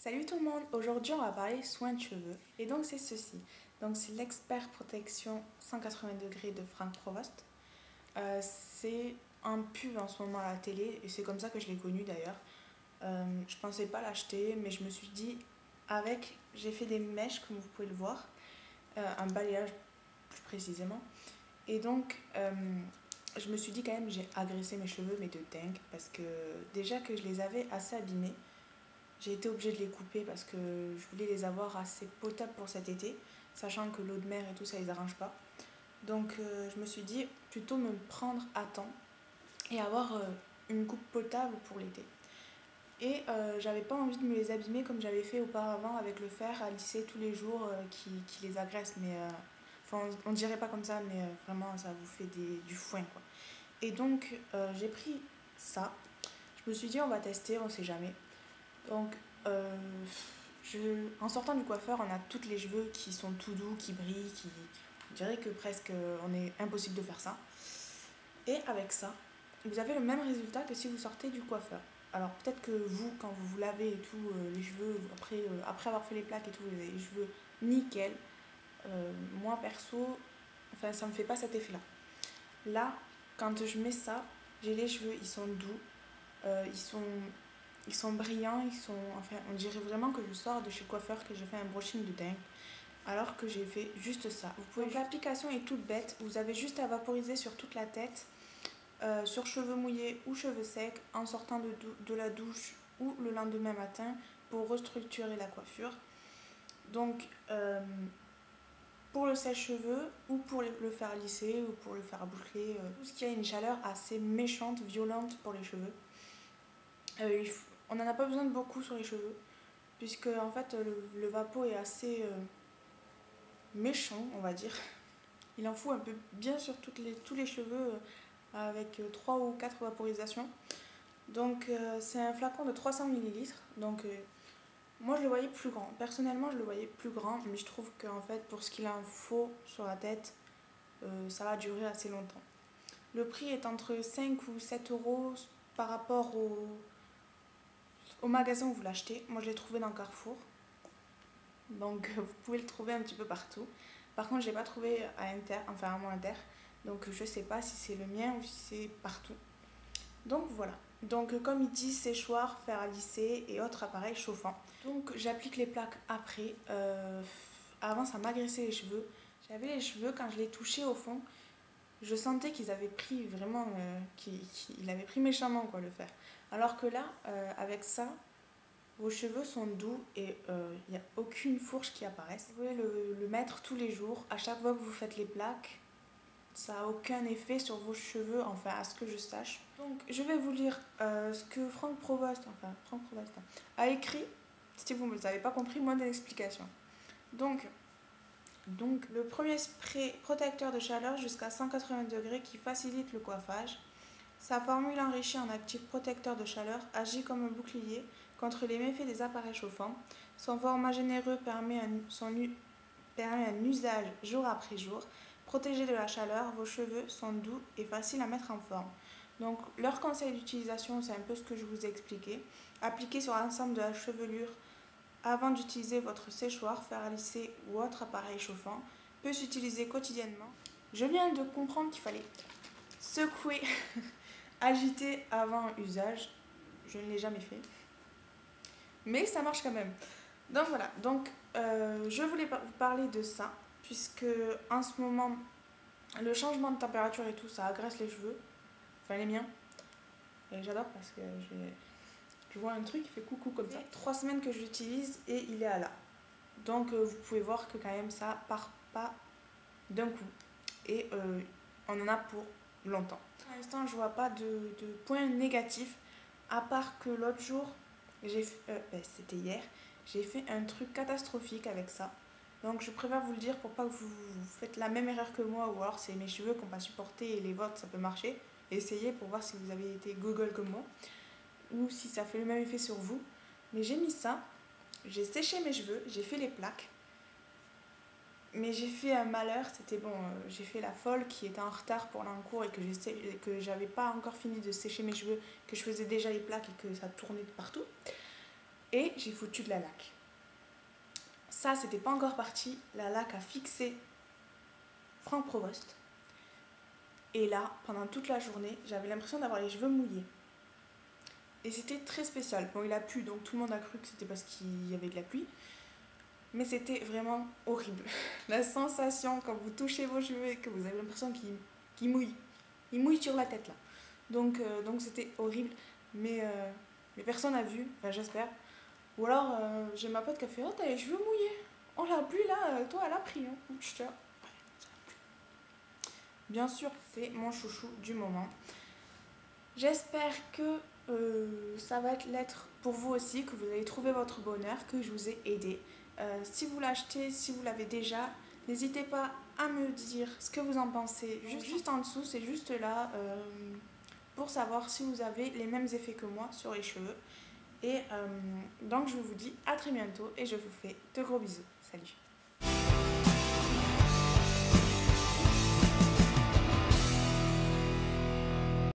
Salut tout le monde, aujourd'hui on va parler soins de cheveux et donc c'est ceci. Donc c'est l'expert protection 180 degrés de Franck Provost. C'est un pub en ce moment à la télé et c'est comme ça que je l'ai connu d'ailleurs. Je pensais pas l'acheter mais je me suis dit j'ai fait des mèches comme vous pouvez le voir, un balayage plus précisément. Et donc je me suis dit quand même j'ai agressé mes cheveux mais de dingue parce que déjà que je les avais assez abîmés. J'ai été obligée de les couper parce que je voulais les avoir assez potables pour cet été, sachant que l'eau de mer et tout ça, ils arrangent pas. Donc je me suis dit plutôt me prendre à temps et avoir une coupe potable pour l'été. Et j'avais pas envie de me les abîmer comme j'avais fait auparavant avec le fer à lisser tous les jours qui les agresse. Mais enfin, on dirait pas comme ça, mais vraiment ça vous fait du foin quoi. Et donc j'ai pris ça. Je me suis dit on va tester, on sait jamais. Donc, en sortant du coiffeur, on a toutes les cheveux qui sont tout doux, qui brillent, on dirait que presque on est impossible de faire ça. Et avec ça, vous avez le même résultat que si vous sortez du coiffeur. Alors peut-être que vous, quand vous vous lavez et tout, les cheveux, après avoir fait les plaques et tout, vous avez les cheveux nickel. Moi perso, enfin ça me fait pas cet effet-là. Là, quand je mets ça, j'ai les cheveux, ils sont doux, ils sont brillants, enfin, on dirait vraiment que je sors de chez le coiffeur, que j'ai fait un brushing de dingue, alors que j'ai fait juste ça. Donc l'application est toute bête, vous avez juste à vaporiser sur toute la tête, sur cheveux mouillés ou cheveux secs, en sortant de la douche ou le lendemain matin pour restructurer la coiffure. Donc pour le sèche-cheveux ou pour le faire lisser ou pour le faire boucler, tout ce qui a une chaleur assez méchante, violente pour les cheveux. On n'en a pas besoin de beaucoup sur les cheveux, puisque en fait le vapeau est assez méchant, on va dire. Il en fout un peu bien sur tous les cheveux avec 3 ou 4 vaporisations. Donc c'est un flacon de 300 ml. Donc moi je le voyais plus grand. Personnellement je le voyais plus grand, mais je trouve qu'en fait pour ce qu'il en faut sur la tête, ça va durer assez longtemps. Le prix est entre 5 ou 7 euros par rapport au magasin où vous l'achetez. Moi je l'ai trouvé dans Carrefour. Donc vous pouvez le trouver un petit peu partout. Par contre je ne l'ai pas trouvé à mon Inter. Donc je ne sais pas si c'est le mien ou si c'est partout. Donc voilà. Donc comme il dit, séchoir, fer à lisser et autres appareils chauffants. Donc j'applique les plaques après. Avant ça m'agressait les cheveux. J'avais les cheveux quand je les touchais au fond. Je sentais qu'ils avaient pris vraiment, qu'il avait pris méchamment quoi le fer. Alors que là, avec ça, vos cheveux sont doux et il n'y a aucune fourche qui apparaisse. Vous pouvez le mettre tous les jours, à chaque fois que vous faites les plaques. Ça n'a aucun effet sur vos cheveux, enfin à ce que je sache. Donc je vais vous lire ce que Franck Provost a écrit. Si vous ne l'avez pas compris, moins d'explications. Donc le premier spray protecteur de chaleur jusqu'à 180 degrés qui facilite le coiffage. Sa formule enrichie en actif protecteur de chaleur agit comme un bouclier contre les méfaits des appareils chauffants. Son format généreux permet un usage jour après jour. Protégés de la chaleur, vos cheveux sont doux et faciles à mettre en forme. Donc leur conseil d'utilisation, c'est un peu ce que je vous ai expliqué. Appliquez sur l'ensemble de la chevelure avant d'utiliser votre séchoir, fer à lisser ou autre appareil chauffant. Peut s'utiliser quotidiennement. Je viens de comprendre qu'il fallait secouer, agiter avant usage. Je ne l'ai jamais fait. Mais ça marche quand même. Donc voilà, je voulais vous parler de ça, puisque en ce moment, le changement de température et tout, ça agresse les cheveux, enfin les miens. Et j'adore parce que je vois un truc qui fait coucou comme ça. 3 semaines que je l'utilise et il est à là. Donc vous pouvez voir que quand même ça part pas d'un coup. Et on en a pour longtemps. Pour l'instant, je vois pas de points négatifs, à part que l'autre jour, c'était hier, j'ai fait un truc catastrophique avec ça. Donc je préfère vous le dire pour pas que vous faites la même erreur que moi, ou alors c'est mes cheveux qui n'ont pas supporté et les vôtres ça peut marcher. Essayez pour voir si vous avez été Google comme moi, ou si ça fait le même effet sur vous. Mais j'ai mis ça, j'ai séché mes cheveux, j'ai fait les plaques. Mais j'ai fait un malheur, c'était bon, j'ai fait la folle qui était en retard pour l'encours et que j'avais pas encore fini de sécher mes cheveux, que je faisais déjà les plaques et que ça tournait de partout. Et j'ai foutu de la laque. Ça, c'était pas encore parti. La laque a fixé Franck Provost. Et là, pendant toute la journée, j'avais l'impression d'avoir les cheveux mouillés. Et c'était très spécial. Bon, il a plu, donc tout le monde a cru que c'était parce qu'il y avait de la pluie. Mais c'était vraiment horrible. La sensation quand vous touchez vos cheveux et que vous avez l'impression qu'ils mouillent. Ils mouillent sur la tête, là. Donc c'était horrible. Mais personne n'a vu, enfin j'espère. Ou alors, j'ai ma pote qui a fait « Oh, t'as les cheveux mouillés. Oh, la pluie, là, toi, elle a pris. Hein. » Bien sûr, c'est mon chouchou du moment. J'espère que ça va l'être pour vous aussi, que vous allez trouver votre bonheur, que je vous ai aidé. Si vous l'achetez, si vous l'avez déjà, n'hésitez pas à me dire ce que vous en pensez. Juste en dessous, c'est juste là, pour savoir si vous avez les mêmes effets que moi sur les cheveux. Et donc je vous dis à très bientôt et je vous fais de gros bisous. Salut!